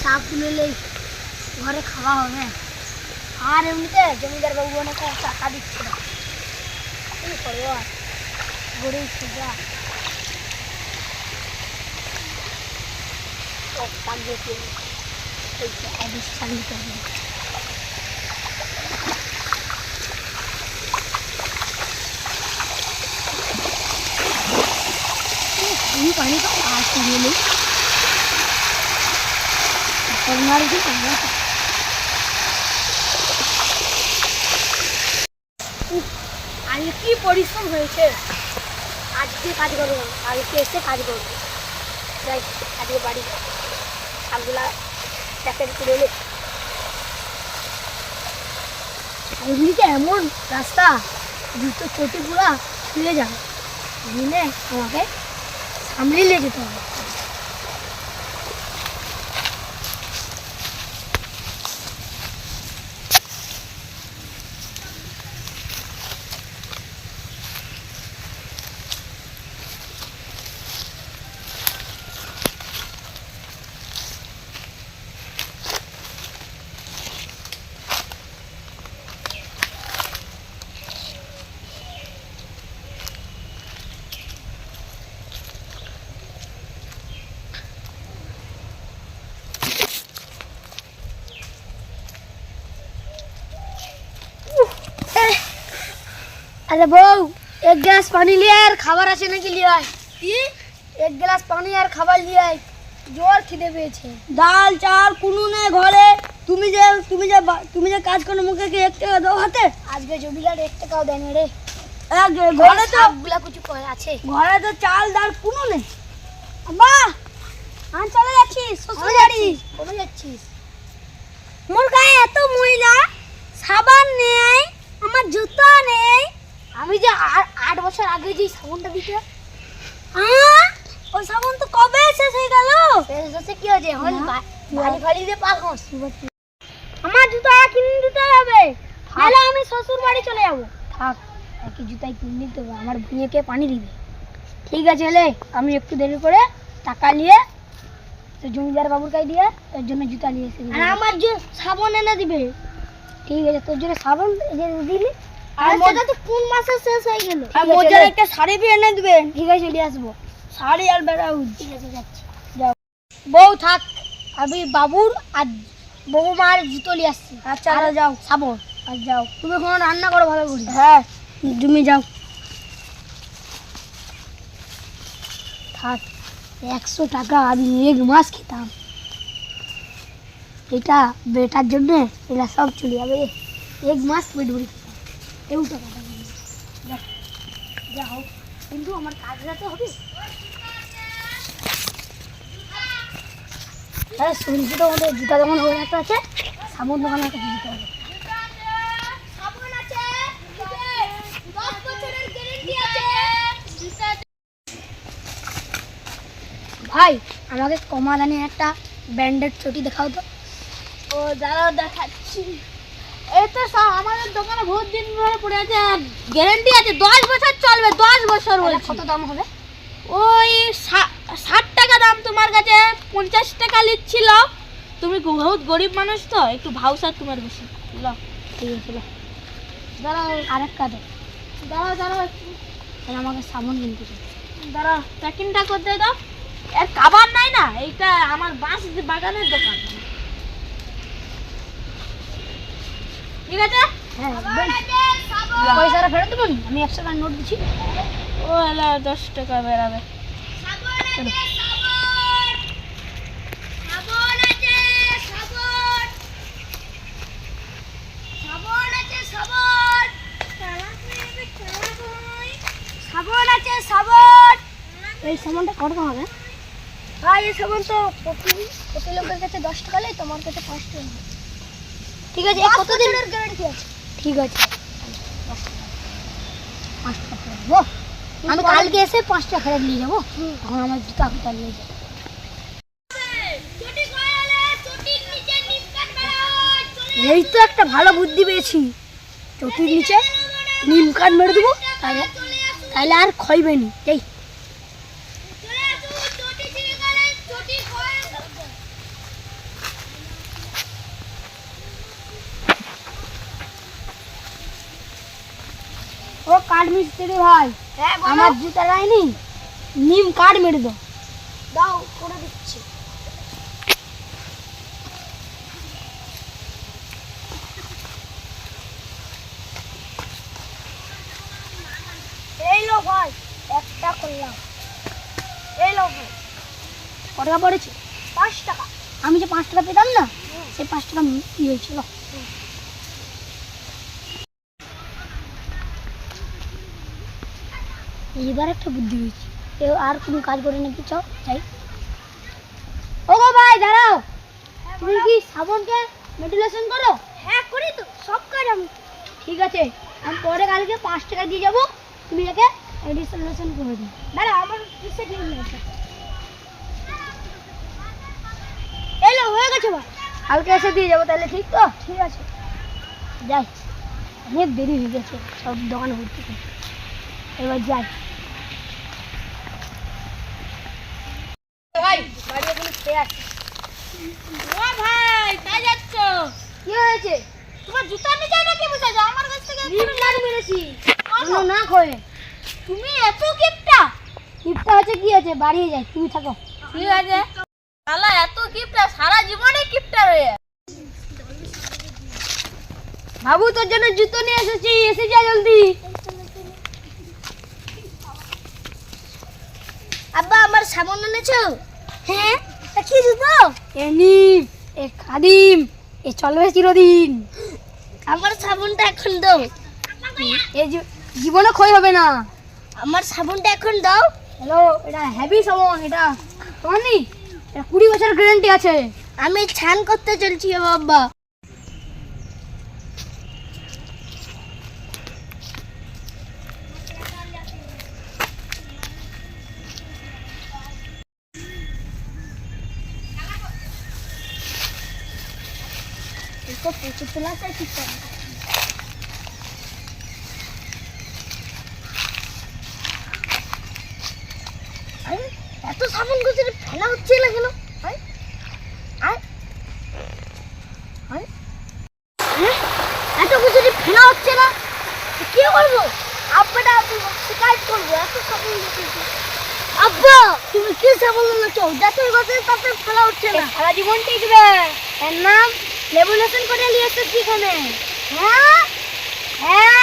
শাক তুলে ঘরে খাওয়া হবে। আর এমনিতে জমিদার বাবু অনেক টাকা দিচ্ছে না, কি করবো আর, গরিব সোজা শাক দিয়ে শাক দিতে হবে। पानी का आज चाहिए नहीं हमारे भी करना आज की परिश्रम হয়েছে। আজকে কাজ করব, কালকে এসে কাজ করব। যাই আজকে বাড়ি সবগুলা প্যাকেট করে নে। এমনিতে এমন রাস্তা জুতো চটি পুরা খুলে যাবে, দিনে আমাকে সামলে নিয়ে যেতে হবে। अरे बहू एक गिलास पानी लिया यार, खाবার আছে নাকি লিয়ে কি এক গ্লাস পানি আর খাবার লিয়ে জোর খিদে পেয়েছে। ডাল চাল কোনো নেই ঘরে, তুমি যে কাজ করো মুখে কি 1 টাকা দাও হাতে? আজকে জমিদার 1 টাকাও দেয়নি রে। ঘরে তো সবগুলা কিছু আছে, ঘরে তো চাল ডাল কোনো নেই। আব্বা আন চলে যাচ্ছিস শ্বশুর বাড়ি? কবে যাচ্ছিস? মোর গায়ে এত ময়লা, সাবান নেই, আমার জুতো নেই। আমি যে 8 বছর আগে যে সাবানটা দিতে, ওই সাবান তো কবে শেষ হয়ে গেল। শেষ কি হয়েছে? বাড়ি ফাড়ি দিয়ে পাখস। আমার জুতো কিনে দিতে হবে, নাহলে আমি শ্বশুর বাড়ি চলে যাবো। থাক, একই জুতাই কিনে দিতে হবে, আমার ভুঁইয়েকে পানি দিবে। ঠিক আছে এলে, আমি একটু দেরি করে টাকা নিয়ে তো জমিদার বাবুর কাছে দিয়ে তোর জন্য জুতা নিয়ে এসে আর আমার যে সাবান এনে দিবে। ঠিক আছে, তোর জন্য সাবান দিলি। আর মজা তো কোন মাসে শেষ হয়ে গেল। আর মজার একটা শাড়ি भी এনে দিবেন। ঠিক আছে নিয়ে আসবো, শাড়ি আর ব্লাউজ। ঠিক আছে যাচ্ছি, যাও। বউ থাক, আমি বাবুর আর বৌমার জুতো নিয়ে আসছি। আচ্ছা যাও, সাবান আর যাও। তুমি এখন রান্না করো ভালো করে। হ্যাঁ তুমি যাও। থাক, 100 টাকা আমি 1 মাস খেতাম। এটা বেটার জন্য এগুলা সব চলে যাবে, 1 মাস পেট ভরে খেতাম। কেউ টাকা যা হোক, কিন্তু আমার কাজটা তো হবে। হ্যাঁ শুনছি তো আমাদের জুতা দোকান হয়ে একটা আছে, সাবান দোকানে একটা দিতে হবে। ভাই আমাকে কমা দানি একটা ব্র্যান্ডেড চটি দেখাও তো। ও দাঁড়াও দেখাচ্ছি। এই তো সব আমাদের দোকানে বহুত দিন ধরে পড়ে আছে, গ্যারান্টি আছে 10 বছর চলবে। 10 বছর বলছি। কত দাম হবে? ওই 60 টাকা দাম। তোমার কাছে 50 টাকা লিখছিল, তুমি বহুত গরিব মানুষ তো, একটু ভাউসার তোমার বেশি। লো ঠিক আছে, লো দাঁড়াও আরেকটা দে। দাঁড়াও একটু, আমাকে সাবান কিনতে হবে। দাঁড়াও প্যাকিংটা করতে দাও। এর খাবার নাই না, এইটা আমার বাঁশ বাগানের দোকান। ঠিক আছে, হ্যাঁ পয়সাটা ফেরত দেবো। আমি 100 টাকার নোট দিচ্ছি। ও এলা 10 টাকা বেরাবে। এই সাবানটা কত টাকা হবে? ভাই এই সাবান তো প্রতি লোকের কাছে 10 টাকা নেই, তোমার কাছে 5 টাকা। ঠিক আছে, কতদিনের গ্যারান্টি আছে? ঠিক আছে 5 টাকা দেবো। আমি কালকে এসে 5 টাকা ফেরত নিয়ে যাবো। এখন আমার জুতা ফিতা নিয়ে যাবো। এই তো একটা ভালো বুদ্ধি পেয়েছি, চটির নিচে নিম কাঠ মেরে দেবো, তাহলে আর খইবে নি। এই কাঠ মিস্ত্রি ভাই, আমার জুতা লাইনি নিম কাঠ মেরে দাও। দাও, করে দিচ্ছি। এই লো ভাই, একটা করলাম। এই লো ভাই, কত টাকা পড়েছে? 5 টাকা। আমি যে 5 টাকা পেতাম না, সেই 5 টাকা কি হয়েছিল? এবার একটা বুদ্ধি হয়েছে, কেউ আর কোনো কাজ করে নাকি? চাও যাই। ও গো ভাই দাঁড়াও, তুমি কি শ্রাবণকে মেডিটেশন করো? হ্যাঁ করি তো, সব কাজ আমি। ঠিক আছে, আমি পরে কালকে 5 টাকা দিয়ে যাবো, তুমি একে মেডিটেশন করে দিও। দাঁড়া, আমার কিসে দিয়ে নিয়েছে। এলো হয়ে গেছে ভাই, কালকে এসে দিয়ে যাবো তাহলে। ঠিক তো? ঠিক আছে, যাই। অনেক দেরি হয়ে গেছে, সব দোকানে ভর্তি করে। এবার যাই। ভাই বাড়ি এখন খেয়ে আসি। ও ভাই, তাই যাচ্ছ? কি হয়েছে? তোমার জুতা নিচে নাকি বসেছো? আমার কাছ থেকে লাড়ি মেরেছি। না খোয়ে, তুমি এত গিফটটা আছে। কি আছে, বাড়িয়ে যাই, তুমি থাকো। ঠিক আছে। শালা এত গিফটটা, সারা জীবনে গিফটার হয়ে। বাবু তোর জন্য জুতো নিয়ে এসেছি, এসে যা জলদি। আব্বা আমার সাবান এনেছো? হ্যাঁ, তা কি জুতো? এনি এ খাদিম, এ চলবে চিরদিন। আমার সাবানটা এখন দাও। এই জীবনে ক্ষয় হবে না। আমার সাবানটা এখন দাও। হ্যালো, এটা হেভি সাবান, এটা তোমার নেই? এটা 20 বছর গ্যারান্টি আছে। আমি স্নান করতে চলছি বাবা। इसको पूछे तुला से ठीक कर। अरे এত সাবান গুছিয়ে ফেলা হচ্ছে না কেন? আয় আয় আয়, এত গুছিয়ে ফেলা হচ্ছে না, কি করবো? আব্বাটা শিকায়ত করবো, এত সাবান গুছিয়ে। আব্বা তুমি কি সাবান এনেছো? যাতে গেছে তাতে ফেলা হচ্ছে না। সারা জীবন টিকবে। এর নাম লেবুলেশন করে নিয়ে এসেছি এখানে। হ্যাঁ হ্যাঁ।